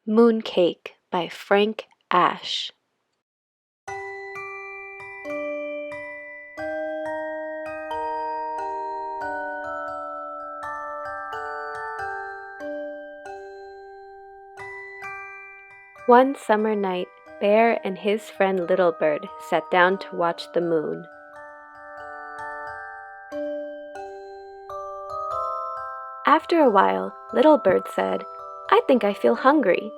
Mooncake by Frank Asch. One summer night, Bear and his friend Little Bird sat down to watch the moon. After a while, Little Bird said, "I think I feel hungry."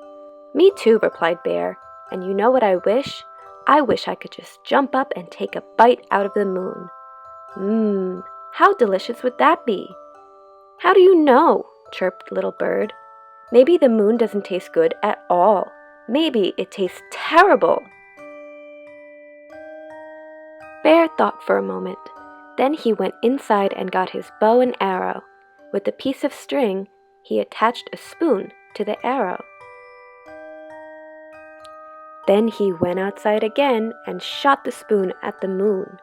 "Me too," replied Bear, "and you know what I wish? I wish I could just jump up and take a bite out of the moon." How delicious would that be?" "How do you know?" chirped Little Bird. "Maybe the moon doesn't taste good at all. Maybe it tastes terrible." Bear thought for a moment. Then he went inside and got his bow and arrow. With a piece of string, he attached a spoon to the arrow. Then he went outside again and shot the spoon at the moon.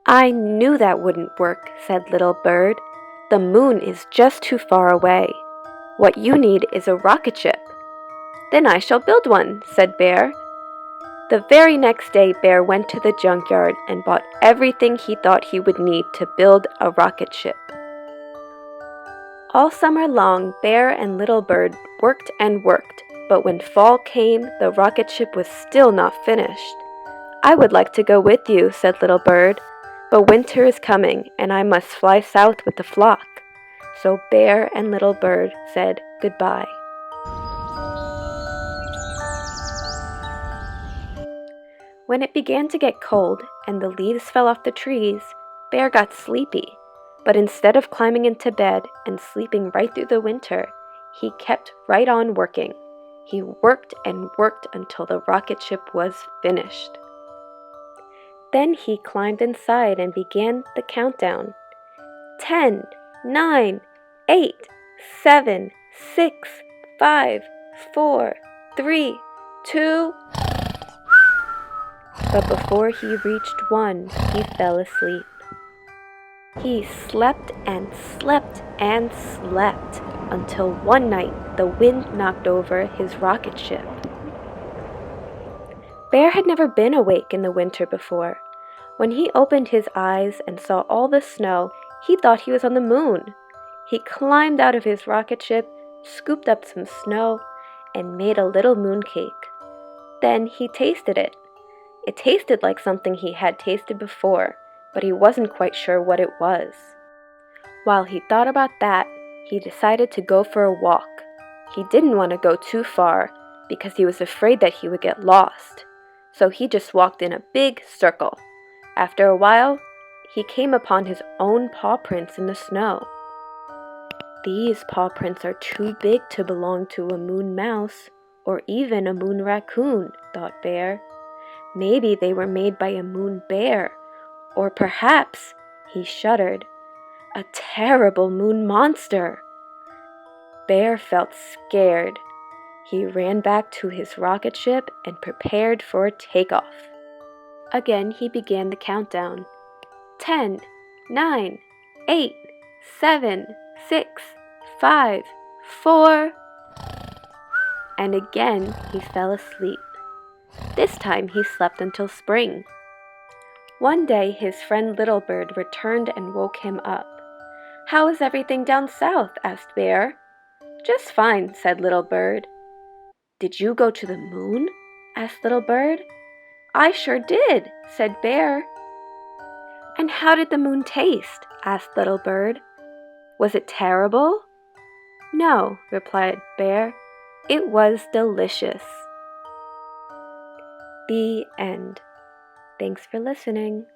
"I knew that wouldn't work," said Little Bird. "The moon is just too far away. What you need is a rocket ship." "Then I shall build one," said Bear. The very next day, Bear went to the junkyard and bought everything he thought he would need to build a rocket ship. All summer long, Bear and Little Bird worked and worked, but when fall came, the rocket ship was still not finished. "I would like to go with you," said Little Bird, "but winter is coming, and I must fly south with the flock." So Bear and Little Bird said goodbye. When it began to get cold and the leaves fell off the trees, Bear got sleepy. But instead of climbing into bed and sleeping right through the winter, he kept right on working. He worked and worked until the rocket ship was finished. Then he climbed inside and began the countdown. 10, 9, 8, 7, 6, 5, 4, 3, 2... But before he reached 1, he fell asleep. He slept and slept and slept until one night the wind knocked over his rocket ship. Bear had never been awake in the winter before. When he opened his eyes and saw all the snow, he thought he was on the moon. He climbed out of his rocket ship, scooped up some snow, and made a little mooncake. Then he tasted it. It tasted like something he had tasted before, but he wasn't quite sure what it was. While he thought about that, he decided to go for a walk. He didn't want to go too far because he was afraid that he would get lost. So he just walked in a big circle. After a while, he came upon his own paw prints in the snow. "These paw prints are too big to belong to a moon mouse or even a moon raccoon," thought Bear. "Maybe they were made by a moon bear. Or perhaps," he shuddered, "a terrible moon monster." Bear felt scared. He ran back to his rocket ship and prepared for takeoff. Again he began the countdown. 10, 9, 8, 7, 6, 5, 4... And again he fell asleep. This time he slept until spring. One day his friend Little Bird returned and woke him up. "How is everything down south?" asked Bear. "Just fine," said Little Bird. "Did you go to the moon?" asked Little Bird. "I sure did," said Bear. "And how did the moon taste?" asked Little Bird. "Was it terrible?" "No," replied Bear. "It was delicious." The end. Thanks for listening.